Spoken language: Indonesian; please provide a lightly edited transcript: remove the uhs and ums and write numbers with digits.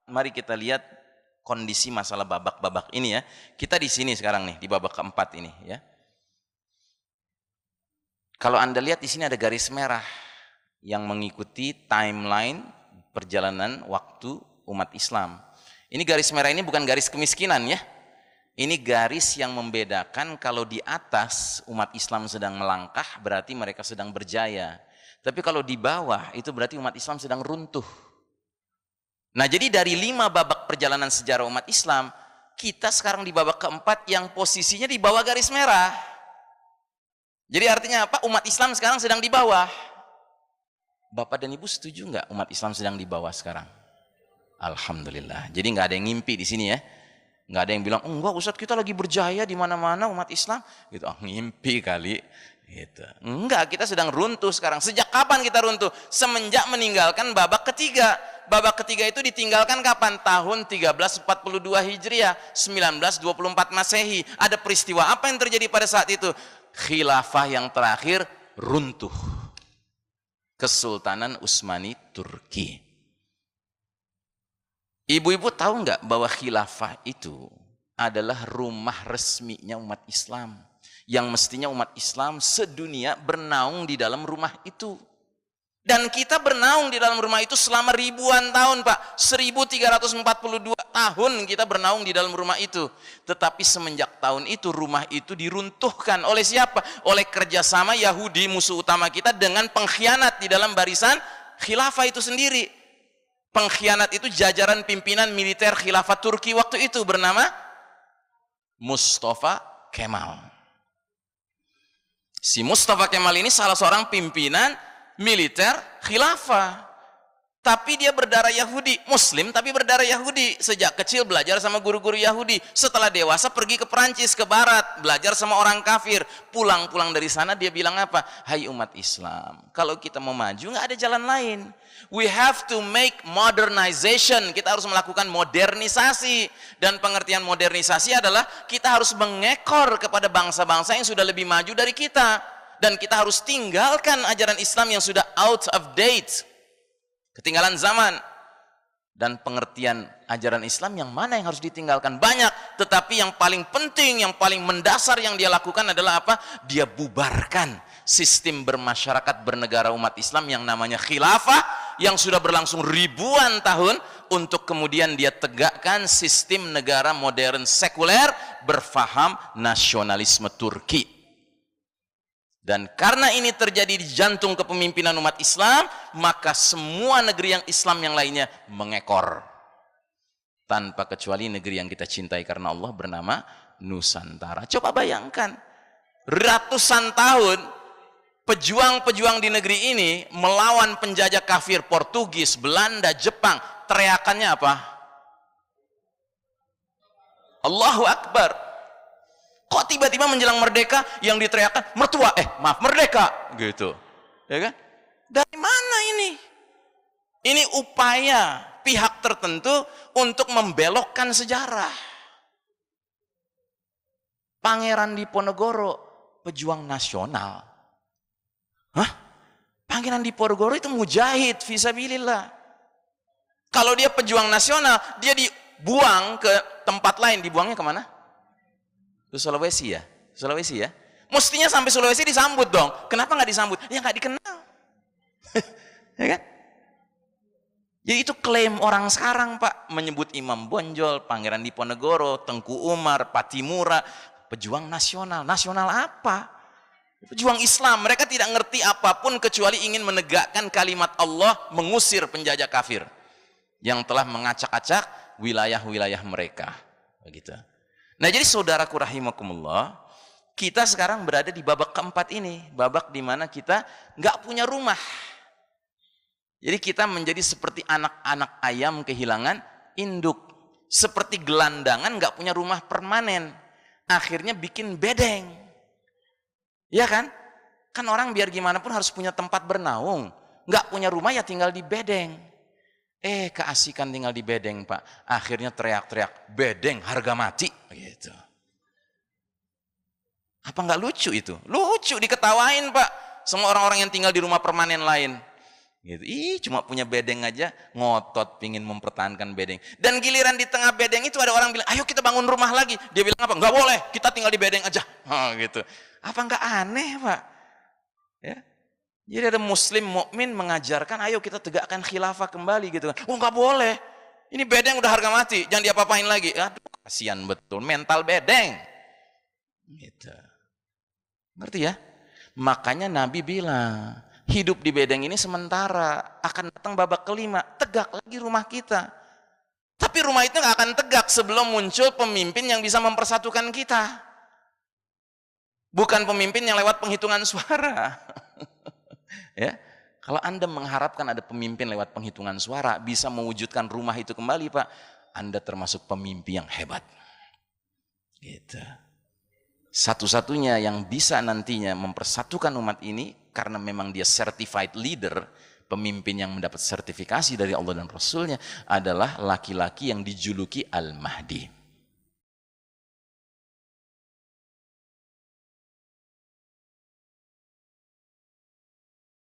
Mari kita lihat kondisi masalah babak-babak ini ya. Kita di sini sekarang nih, di babak keempat ini ya. Kalau Anda lihat di sini ada garis merah yang mengikuti timeline perjalanan waktu umat Islam. Ini garis merah ini bukan garis kemiskinan ya. Ini garis yang membedakan kalau di atas umat Islam sedang melangkah berarti mereka sedang berjaya. Tapi kalau di bawah itu berarti umat Islam sedang runtuh. Nah, jadi dari 5 babak perjalanan sejarah umat Islam, kita sekarang di babak keempat yang posisinya di bawah garis merah. Jadi artinya apa? Umat Islam sekarang sedang di bawah. Bapak dan Ibu setuju nggak umat Islam sedang di bawah sekarang? Alhamdulillah. Jadi nggak ada yang ngimpi di sini ya. Nggak ada yang bilang, enggak Ustadz kita lagi berjaya di mana-mana umat Islam. Gitu, ngimpi kali. Gitu. Enggak, kita sedang runtuh sekarang. Sejak kapan kita runtuh? Semenjak meninggalkan babak ketiga. Babak ketiga itu ditinggalkan kapan? Tahun 1342 Hijriah, 1924 Masehi. Ada peristiwa apa yang terjadi pada saat itu? Khilafah yang terakhir runtuh. Kesultanan Utsmani Turki. Ibu-ibu tahu nggak bahwa khilafah itu adalah rumah resminya umat Islam, yang mestinya umat Islam sedunia bernaung di dalam rumah itu. Dan kita bernaung di dalam rumah itu selama ribuan tahun, Pak. 1342 tahun kita bernaung di dalam rumah itu. Tetapi semenjak tahun itu, rumah itu diruntuhkan. Oleh siapa? Oleh kerjasama Yahudi, musuh utama kita, dengan pengkhianat di dalam barisan khilafah itu sendiri. Pengkhianat itu jajaran pimpinan militer khilafah Turki waktu itu bernama Mustafa Kemal. Si Mustafa Kemal ini salah seorang pimpinan militer khilafah. Tapi dia berdarah Yahudi, Muslim tapi berdarah Yahudi. Sejak kecil belajar sama guru-guru Yahudi. Setelah dewasa pergi ke Perancis, ke barat, belajar sama orang kafir. Pulang-pulang dari sana dia bilang apa? Hai umat Islam, kalau kita mau maju nggak ada jalan lain. We have to make modernization. Kita harus melakukan modernisasi. Dan pengertian modernisasi adalah kita harus mengekor kepada bangsa-bangsa yang sudah lebih maju dari kita. Dan kita harus tinggalkan ajaran Islam yang sudah out of date, ketinggalan zaman. Dan pengertian ajaran Islam yang mana yang harus ditinggalkan? Banyak, tetapi yang paling penting, yang paling mendasar yang dia lakukan adalah apa? Dia bubarkan sistem bermasyarakat bernegara umat Islam yang namanya khilafah, yang sudah berlangsung ribuan tahun, untuk kemudian dia tegakkan sistem negara modern sekuler berfaham nasionalisme Turki. Dan karena ini terjadi di jantung kepemimpinan umat Islam, maka semua negeri yang Islam yang lainnya mengekor. Tanpa kecuali negeri yang kita cintai karena Allah bernama Nusantara. Coba bayangkan, ratusan tahun pejuang-pejuang di negeri ini melawan penjajah kafir Portugis, Belanda, Jepang. Teriakannya apa? Allahu Akbar. Kok tiba-tiba menjelang merdeka yang diteriakkan mertua, merdeka gitu, ya kan? Dari mana ini? Ini upaya pihak tertentu untuk membelokkan sejarah. Pangeran Diponegoro, pejuang nasional. Hah? Pangeran Diponegoro itu mujahid fisabilillah. Kalau dia pejuang nasional, dia dibuang ke tempat lain. Dibuangnya kemana? Ke Sulawesi ya? Sulawesi ya? Mestinya sampai Sulawesi disambut dong. Kenapa nggak disambut? Ya nggak dikenal. Ya kan? Jadi itu klaim orang sekarang, Pak, menyebut Imam Bonjol, Pangeran Diponegoro, Tengku Umar, Patimura, pejuang nasional. Nasional apa? Pejuang Islam. Mereka tidak ngerti apapun kecuali ingin menegakkan kalimat Allah, mengusir penjajah kafir yang telah mengacak-acak wilayah-wilayah mereka. Begitu. Nah, jadi saudaraku rahimakumullah, kita sekarang berada di babak keempat ini, babak di mana kita nggak punya rumah. Jadi kita menjadi seperti anak-anak ayam kehilangan induk, seperti gelandangan nggak punya rumah permanen, akhirnya bikin bedeng, ya kan? Kan orang biar gimana pun harus punya tempat bernaung, nggak punya rumah ya tinggal di bedeng. Keasikan tinggal di bedeng, Pak. Akhirnya teriak-teriak, bedeng harga mati. Gitu. Apa nggak lucu itu? Lucu, diketawain, Pak. Semua orang-orang yang tinggal di rumah permanen lain. Gitu. Ih, cuma punya bedeng aja ngotot pingin mempertahankan bedeng. Dan giliran di tengah bedeng itu ada orang bilang, ayo kita bangun rumah lagi. Dia bilang apa? Nggak boleh, kita tinggal di bedeng aja. Gitu. Apa nggak aneh, Pak? Ya. Jadi ada muslim mukmin mengajarkan, ayo kita tegakkan khilafah kembali gitu kan. Oh nggak boleh, ini bedeng udah harga mati, jangan diapa-apain lagi. Aduh, kasihan betul, mental bedeng. Gitu. Ngerti ya? Makanya Nabi bilang, hidup di bedeng ini sementara, akan datang babak kelima, tegak lagi rumah kita. Tapi rumah itu nggak akan tegak sebelum muncul pemimpin yang bisa mempersatukan kita. Bukan pemimpin yang lewat penghitungan suara. Ya, kalau Anda mengharapkan ada pemimpin lewat penghitungan suara bisa mewujudkan rumah itu kembali, Pak, Anda termasuk pemimpin yang hebat. Gitu. Satu-satunya yang bisa nantinya mempersatukan umat ini karena memang dia certified leader, pemimpin yang mendapat sertifikasi dari Allah dan Rasulnya adalah laki-laki yang dijuluki Al-Mahdi.